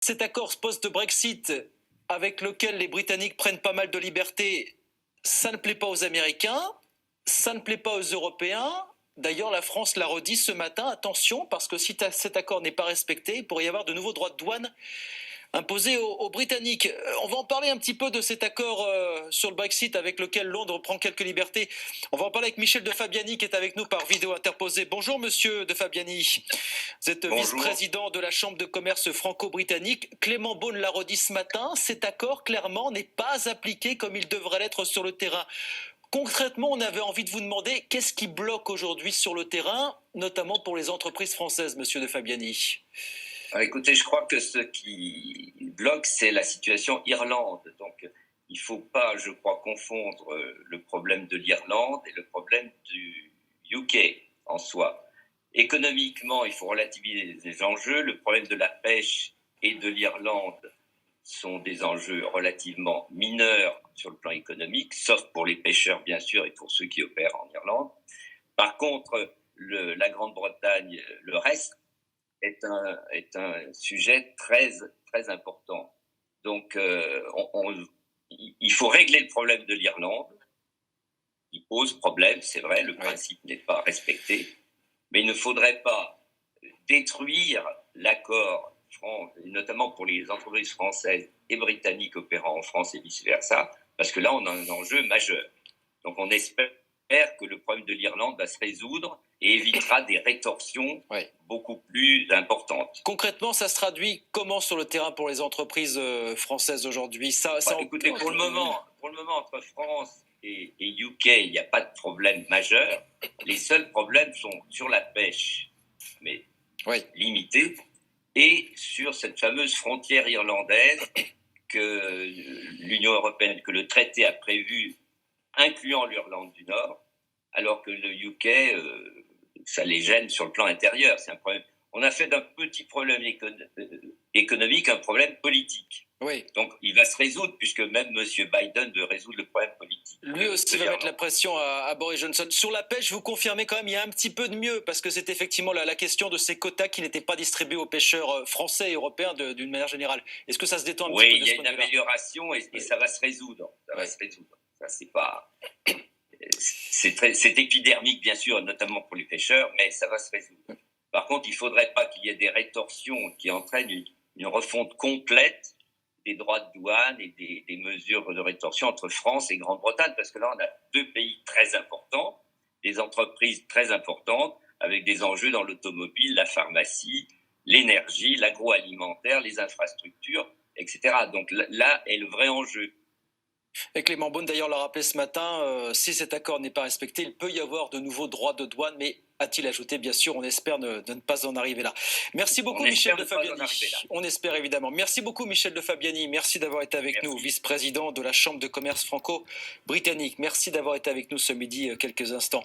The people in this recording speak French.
Cet accord post-Brexit avec lequel les Britanniques prennent pas mal de liberté, ça ne plaît pas aux Américains, ça ne plaît pas aux Européens. D'ailleurs, la France l'a redit ce matin, attention, parce que si cet accord n'est pas respecté, il pourrait y avoir de nouveaux droits de douane imposé aux Britanniques. On va en parler un petit peu de cet accord sur le Brexit avec lequel Londres prend quelques libertés. On va en parler avec Michel de Fabiani qui est avec nous par vidéo interposée. Bonjour monsieur de Fabiani. Vous êtes vice-président de la Chambre de commerce franco-britannique. Clément Beaune l'a redit ce matin, cet accord clairement n'est pas appliqué comme il devrait l'être sur le terrain. Concrètement, on avait envie de vous demander qu'est-ce qui bloque aujourd'hui sur le terrain, notamment pour les entreprises françaises, monsieur de Fabiani. Alors, écoutez, je crois que ce qui bloque, c'est la situation Irlande. Donc, il ne faut pas, je crois, confondre le problème de l'Irlande et le problème du UK en soi. Économiquement, il faut relativiser les enjeux. Le problème de la pêche et de l'Irlande sont des enjeux relativement mineurs sur le plan économique, sauf pour les pêcheurs, bien sûr, et pour ceux qui opèrent en Irlande. Par contre, la Grande-Bretagne, le reste, est un sujet très, très important. Donc, il faut régler le problème de l'Irlande. Il pose problème, c'est vrai, le principe n'est pas respecté. Mais il ne faudrait pas détruire l'accord, notamment pour les entreprises françaises et britanniques opérant en France et vice-versa, parce que là, on a un enjeu majeur. Donc, on espère que le problème de l'Irlande va se résoudre et évitera des rétorsions beaucoup plus importantes. Concrètement, ça se traduit comment sur le terrain pour les entreprises françaises aujourd'hui? Écoutez, pour le moment, entre France et UK, il n'y a pas de problème majeur. Les seuls problèmes sont sur la pêche, mais limités, et sur cette fameuse frontière irlandaise que l'Union européenne, que le traité a prévu, incluant l'Irlande du Nord, alors que le UK, ça les gêne sur le plan intérieur. C'est un problème. On a fait d'un petit problème économique un problème politique. Oui. Donc, il va se résoudre, puisque même M. Biden veut résoudre le problème politique. Lui aussi va mettre la pression à Boris Johnson. Sur la pêche, vous confirmez quand même il y a un petit peu de mieux, parce que c'est effectivement la question de ces quotas qui n'étaient pas distribués aux pêcheurs français et européens d'une manière générale. Est-ce que ça se détend un petit peu de ce point de vue-là? Oui, il y a une amélioration et ça va se résoudre. Ça va se résoudre. Ça, c'est pas... C'est épidermique, bien sûr, notamment pour les pêcheurs, mais ça va se résoudre. Par contre, il ne faudrait pas qu'il y ait des rétorsions qui entraînent une refonte complète des droits de douane et des mesures de rétorsion entre France et Grande-Bretagne, parce que là, on a deux pays très importants, des entreprises très importantes, avec des enjeux dans l'automobile, la pharmacie, l'énergie, l'agroalimentaire, les infrastructures, etc. Donc là est le vrai enjeu. Et Clément Beaune d'ailleurs l'a rappelé ce matin, si cet accord n'est pas respecté, il peut y avoir de nouveaux droits de douane, mais a-t-il ajouté, bien sûr, on espère de ne pas en arriver là. Merci beaucoup Michel de Fabiani. On espère évidemment. Merci beaucoup Michel de Fabiani, merci d'avoir été avec nous, vice-président de la Chambre de commerce franco-britannique. Merci d'avoir été avec nous ce midi quelques instants.